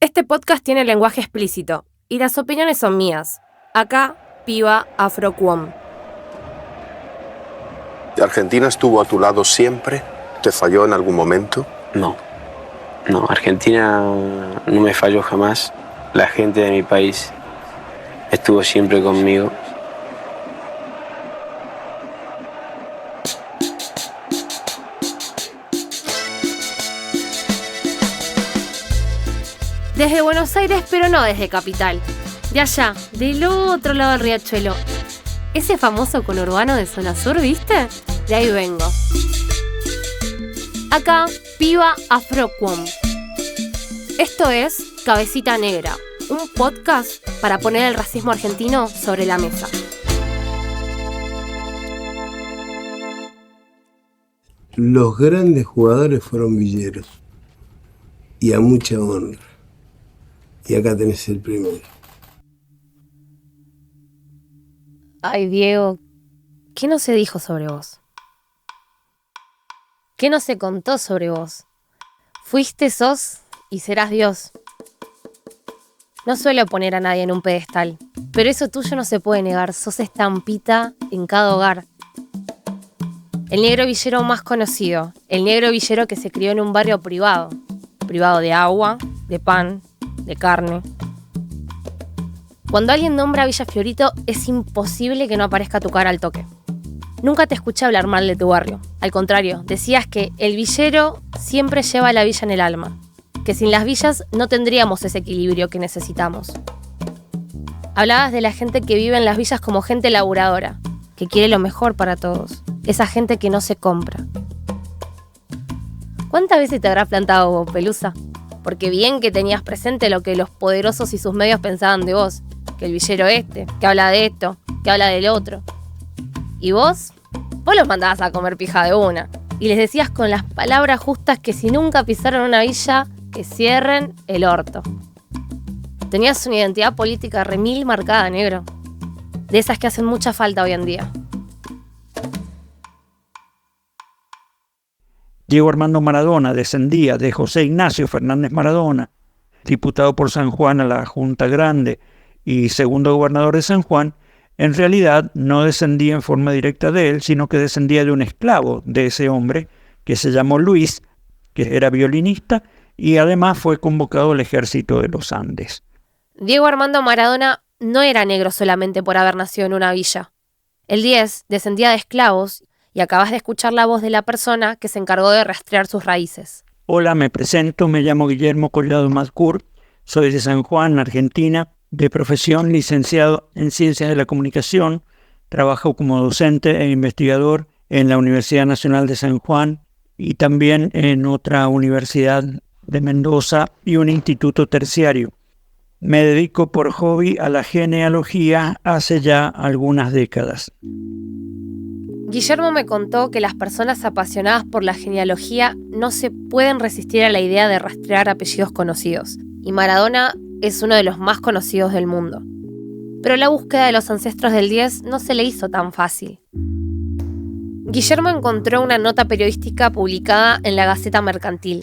Este podcast tiene lenguaje explícito y las opiniones son mías. Acá, piba afrocuom. ¿Argentina estuvo a tu lado siempre? ¿Te falló en algún momento? No, Argentina no me falló jamás. La gente de mi país estuvo siempre conmigo. Desde Buenos Aires, pero no desde Capital. De allá, del otro lado del riachuelo. Ese famoso conurbano de Zona Sur, ¿viste? De ahí vengo. Acá, piba afrocuom. Esto es Cabecita Negra, un podcast para poner el racismo argentino sobre la mesa. Los grandes jugadores fueron villeros. Y a mucha honra. Y acá tenés el primero. Ay, Diego, ¿qué no se dijo sobre vos? ¿Qué no se contó sobre vos? Fuiste, sos y serás Dios. No suelo poner a nadie en un pedestal, pero eso tuyo no se puede negar, sos estampita en cada hogar. El negro villero más conocido, el negro villero que se crió en un barrio privado de agua, de pan, de carne. Cuando alguien nombra a Villa Fiorito, es imposible que no aparezca tu cara al toque. Nunca te escuché hablar mal de tu barrio. Al contrario, decías que el villero siempre lleva a la villa en el alma, que sin las villas no tendríamos ese equilibrio que necesitamos. Hablabas de la gente que vive en las villas como gente laburadora, que quiere lo mejor para todos, esa gente que no se compra. ¿Cuántas veces te habrás plantado, Pelusa? Porque bien que tenías presente lo que los poderosos y sus medios pensaban de vos, que el villero que habla de esto, que habla del otro. Y vos los mandabas a comer pija de una, y les decías con las palabras justas que si nunca pisaron una villa, que cierren el orto. Tenías una identidad política remil marcada, negro, de esas que hacen mucha falta hoy en día. Diego Armando Maradona descendía de José Ignacio Fernández Maradona, diputado por San Juan a la Junta Grande y segundo gobernador de San Juan. En realidad no descendía en forma directa de él, sino que descendía de un esclavo de ese hombre que se llamó Luis, que era violinista y además fue convocado al ejército de los Andes. Diego Armando Maradona no era negro solamente por haber nacido en una villa. El 10 descendía de esclavos y acabas de escuchar la voz de la persona que se encargó de rastrear sus raíces. Hola, me presento, me llamo Guillermo Collado Mazcur, soy de San Juan, Argentina, de profesión licenciado en Ciencias de la Comunicación, trabajo como docente e investigador en la Universidad Nacional de San Juan y también en otra universidad de Mendoza y un instituto terciario. Me dedico por hobby a la genealogía hace ya algunas décadas. Guillermo me contó que las personas apasionadas por la genealogía no se pueden resistir a la idea de rastrear apellidos conocidos, y Maradona es uno de los más conocidos del mundo. Pero la búsqueda de los ancestros del 10 no se le hizo tan fácil. Guillermo encontró una nota periodística publicada en la Gaceta Mercantil.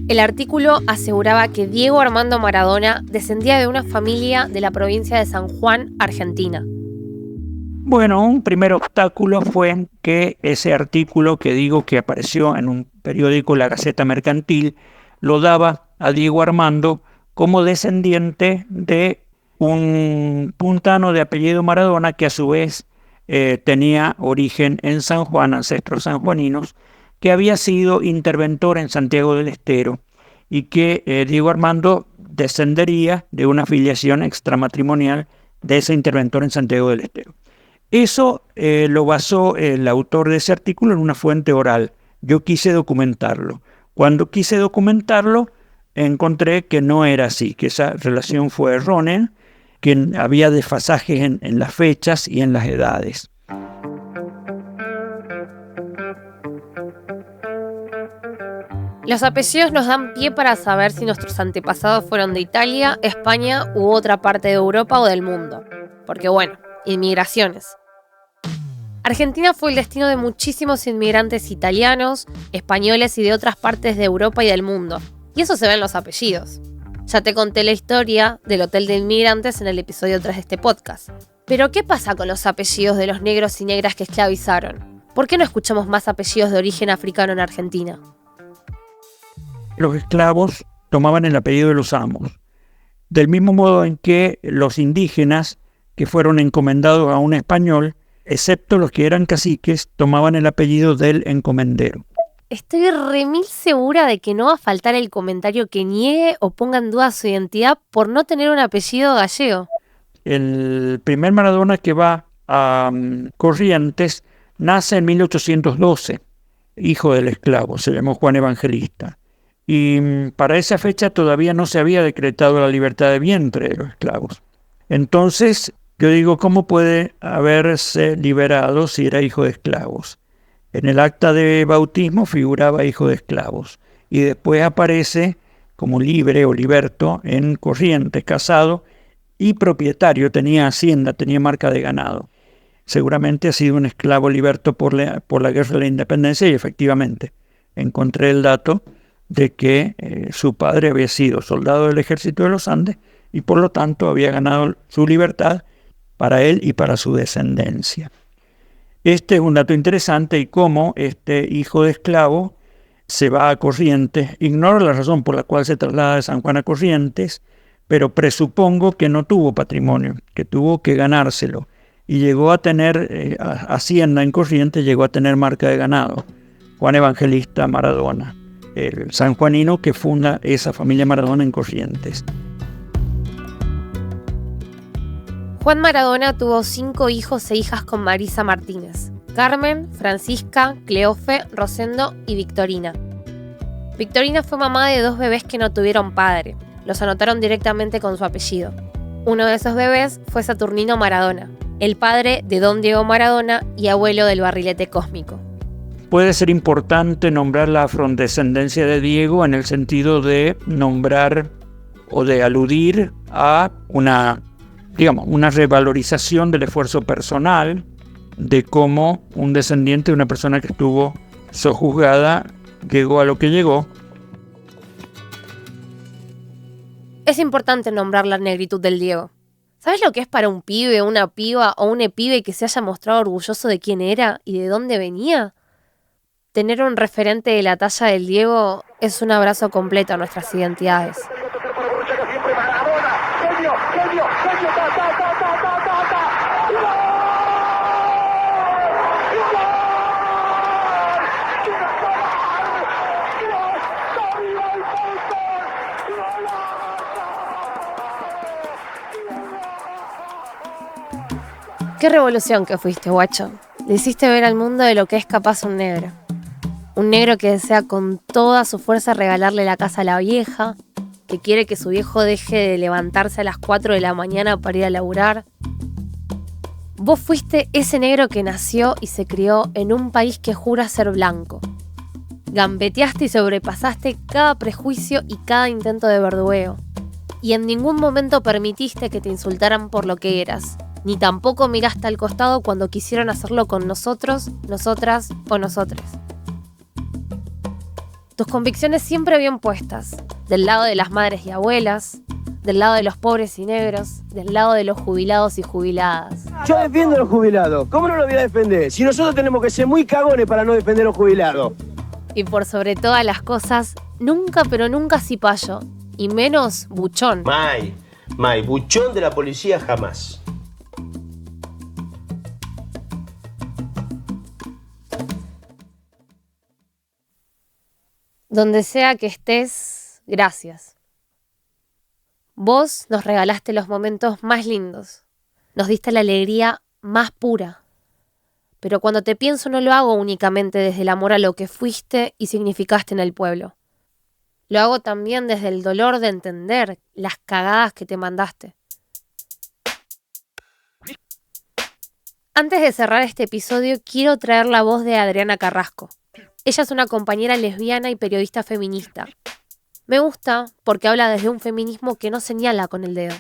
El artículo aseguraba que Diego Armando Maradona descendía de una familia de la provincia de San Juan, Argentina. Bueno, un primer obstáculo fue que ese artículo que digo que apareció en un periódico, la Gaceta Mercantil, lo daba a Diego Armando como descendiente de un puntano de apellido Maradona que a su vez tenía origen en San Juan, ancestros sanjuaninos, que había sido interventor en Santiago del Estero y que Diego Armando descendería de una filiación extramatrimonial de ese interventor en Santiago del Estero. Eso lo basó el autor de ese artículo en una fuente oral. Yo quise documentarlo. Cuando quise documentarlo, encontré que no era así, que esa relación fue errónea, que había desfasajes en las fechas y en las edades. Los apellidos nos dan pie para saber si nuestros antepasados fueron de Italia, España u otra parte de Europa o del mundo. Porque bueno, inmigraciones. Argentina fue el destino de muchísimos inmigrantes italianos, españoles y de otras partes de Europa y del mundo. Y eso se ve en los apellidos. Ya te conté la historia del Hotel de Inmigrantes en el episodio 3 de este podcast. Pero ¿qué pasa con los apellidos de los negros y negras que esclavizaron? ¿Por qué no escuchamos más apellidos de origen africano en Argentina? Los esclavos tomaban el apellido de los amos, del mismo modo en que los indígenas que fueron encomendados a un español, excepto los que eran caciques, tomaban el apellido del encomendero. Estoy remil segura de que no va a faltar el comentario que niegue o ponga en duda su identidad por no tener un apellido gallego. El primer Maradona que va a Corrientes nace en 1812, hijo del esclavo, se llamó Juan Evangelista. Y para esa fecha todavía no se había decretado la libertad de vientre de los esclavos. Entonces, yo digo, ¿cómo puede haberse liberado si era hijo de esclavos? En el acta de bautismo figuraba hijo de esclavos y después aparece como libre o liberto en Corrientes, casado y propietario, tenía hacienda, tenía marca de ganado. Seguramente ha sido un esclavo liberto por la Guerra de la Independencia y efectivamente encontré el dato de que su padre había sido soldado del Ejército de los Andes y por lo tanto había ganado su libertad para él y para su descendencia. Este es un dato interesante y cómo este hijo de esclavo se va a Corrientes. Ignoro la razón por la cual se traslada de San Juan a Corrientes, pero presupongo que no tuvo patrimonio, que tuvo que ganárselo. Y llegó a tener hacienda en Corrientes, llegó a tener marca de ganado. Juan Evangelista Maradona, el sanjuanino que funda esa familia Maradona en Corrientes. Juan Maradona tuvo 5 hijos e hijas con Marisa Martínez: Carmen, Francisca, Cleofe, Rosendo y Victorina. Victorina fue mamá de 2 bebés que no tuvieron padre. Los anotaron directamente con su apellido. Uno de esos bebés fue Saturnino Maradona, el padre de Don Diego Maradona y abuelo del barrilete cósmico. Puede ser importante nombrar la afrodescendencia de Diego en el sentido de nombrar o de aludir a una revalorización del esfuerzo personal, de cómo un descendiente de una persona que estuvo sojuzgada llegó a lo que llegó. Es importante nombrar la negritud del Diego. ¿Sabes lo que es para un pibe, una piba o un pibe que se haya mostrado orgulloso de quién era y de dónde venía? Tener un referente de la talla del Diego es un abrazo completo a nuestras identidades. Qué revolución que fuiste, guacho. Le hiciste ver al mundo de lo que es capaz un negro. Un negro que desea con toda su fuerza regalarle la casa a la vieja, que quiere que su viejo deje de levantarse a las 4 de la mañana para ir a laburar. Vos fuiste ese negro que nació y se crió en un país que jura ser blanco. Gambeteaste y sobrepasaste cada prejuicio y cada intento de verdugueo. Y en ningún momento permitiste que te insultaran por lo que eras. Ni tampoco miraste al costado cuando quisieron hacerlo con nosotros, nosotras o nosotres. Tus convicciones siempre bien puestas, del lado de las madres y abuelas, del lado de los pobres y negros, del lado de los jubilados y jubiladas. Yo defiendo a los jubilados, ¿cómo no lo voy a defender? Si nosotros tenemos que ser muy cagones para no defender a los jubilados. Y por sobre todas las cosas, nunca pero nunca cipayo, y menos buchón. May, buchón de la policía jamás. Donde sea que estés, gracias. Vos nos regalaste los momentos más lindos, nos diste la alegría más pura. Pero cuando te pienso no lo hago únicamente desde el amor a lo que fuiste y significaste en el pueblo. Lo hago también desde el dolor de entender las cagadas que te mandaste. Antes de cerrar este episodio, quiero traer la voz de Adriana Carrasco. Ella es una compañera lesbiana y periodista feminista. Me gusta porque habla desde un feminismo que no señala con el dedo.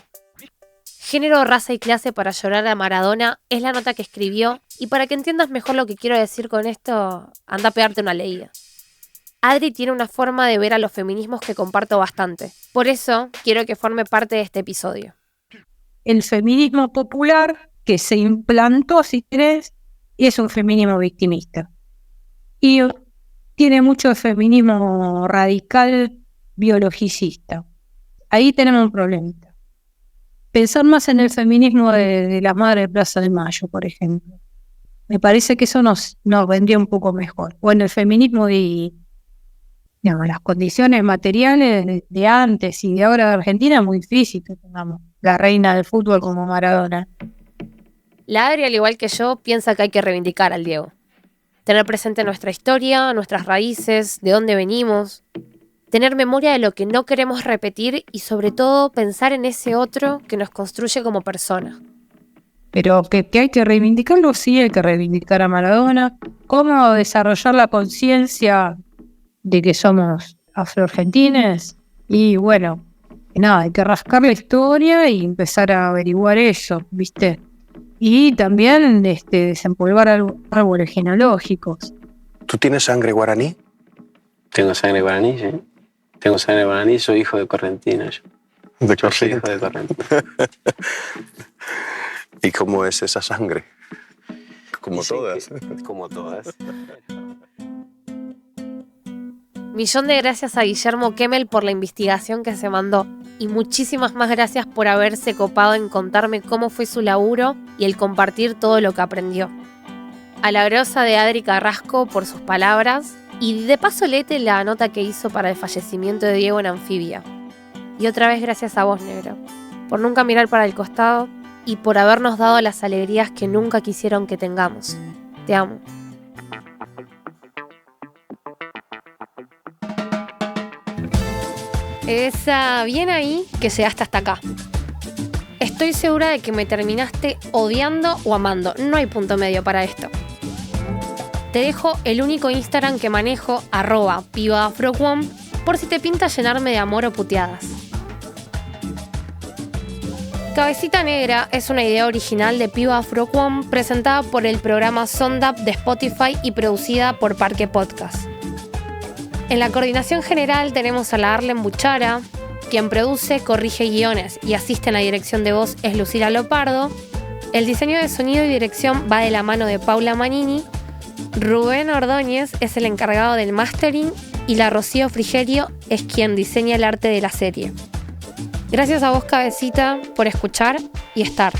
Género, raza y clase para llorar a Maradona es la nota que escribió, y para que entiendas mejor lo que quiero decir con esto, anda a pegarte una leída. Adri tiene una forma de ver a los feminismos que comparto bastante. Por eso quiero que forme parte de este episodio. El feminismo popular que se implantó, si querés, es un feminismo victimista. Y tiene mucho feminismo radical biologicista. Ahí tenemos un problema. Pensar más en el feminismo de la madre de Plaza de Mayo, por ejemplo. Me parece que eso nos vendría un poco mejor. O en el feminismo de, digamos, las condiciones materiales de antes y de ahora de Argentina es muy difícil que tengamos la reina del fútbol como Maradona. La Adri, al igual que yo, piensa que hay que reivindicar al Diego. Tener presente nuestra historia, nuestras raíces, de dónde venimos. Tener memoria de lo que no queremos repetir y sobre todo pensar en ese otro que nos construye como persona. Pero que hay que reivindicarlo, sí, hay que reivindicar a Maradona. ¿Cómo desarrollar la conciencia de que somos afroargentines? Y bueno, nada, hay que rascar la historia y empezar a averiguar eso, ¿viste? Y también desempolvar árboles genealógicos. ¿Tú tienes sangre guaraní? Tengo sangre guaraní, sí. Tengo sangre guaraní, soy hijo de correntino. Yo soy hijo de correntino. ¿Y cómo es esa sangre? Como Sí, todas. Como todas. Millón de gracias a Guillermo Kemmel por la investigación que se mandó. Y muchísimas más gracias por haberse copado en contarme cómo fue su laburo y el compartir todo lo que aprendió. A la grosa de Adri Carrasco por sus palabras. Y de paso léete la nota que hizo para el fallecimiento de Diego en Anfibia. Y otra vez gracias a vos, negro, por nunca mirar para el costado y por habernos dado las alegrías que nunca quisieron que tengamos. Te amo. Esa, bien ahí que llegaste hasta acá. Estoy segura de que me terminaste odiando o amando. No hay punto medio para esto. Te dejo el único Instagram que manejo, @pibaafroquom, por si te pinta llenarme de amor o puteadas. Cabecita Negra es una idea original de Piba Afroquom presentada por el programa Sondap de Spotify y producida por Parque Podcast. En la coordinación general tenemos a la Arlen Buchara, quien produce, corrige guiones y asiste en la dirección de voz es Lucila Lopardo. El diseño de sonido y dirección va de la mano de Paula Manini. Rubén Ordóñez es el encargado del mastering y la Rocío Frigerio es quien diseña el arte de la serie. Gracias a vos, Cabecita, por escuchar y estar.